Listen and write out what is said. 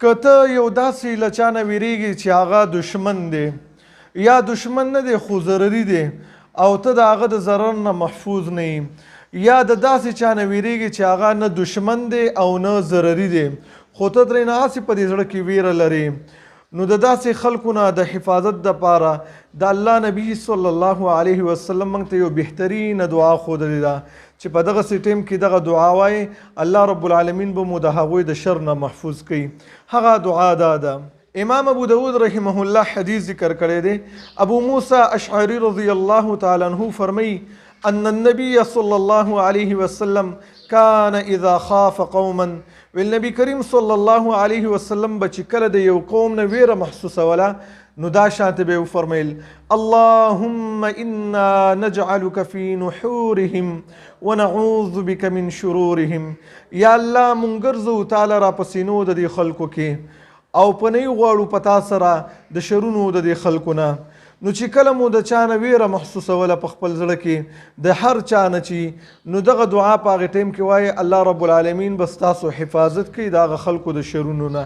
که ته یو داسې له چا نه ویریږي چې هغه دشمن دی یا دشمن نه دی خو ضرري دی او ته د هغه د ضرر نه محفوظ نه یې یا د داسې چا نه ویریږي چې هغه نه دشمن دی او نه ضرري دی خو ته ترېنه هسې په دې زړه کې ویره لرې نو د داسې خلکو نه د حفاظت دپاره د الله نبي صلی الله علیه وسلم موږ ته یو بهترینه دعا ښودلې ده چې په دغسې ټیم کې دغه دعا وایي الله رب العالمین به مو د هغوی د شر نه محفوظ کوي. هغه دعا دا ده. امام ابو داود رحمه الله حدیث ذکر کړی دی. ابو موسی اشعری رضی الله تعالی عنه فرمایي ان النبي صلی الله علیه وسلم كان اذا خاف قوما والنبي کریم صلی الله علیه وسلم به چې کله د یو قوم نه ویره محسوسوله نو دا شانته به وفرمیل اللهم انا نجعلك في نحورهم ونعوذ بك من شرورهم. یا الله مونږ ګرځو تعالی را په سینو د دې خلکو کې او په نه غواړو په تا سره د شرونو د دې خلکو نه. نو چې کله مو د چا نه ویره محسوسوله په خپل زړه کې د هر چا نه چې نو دغه دعا په هغې ټیم کې وایي الله رب العالمین به ستاسو حفاظت کوي د هغه خلکو د شرونو نه.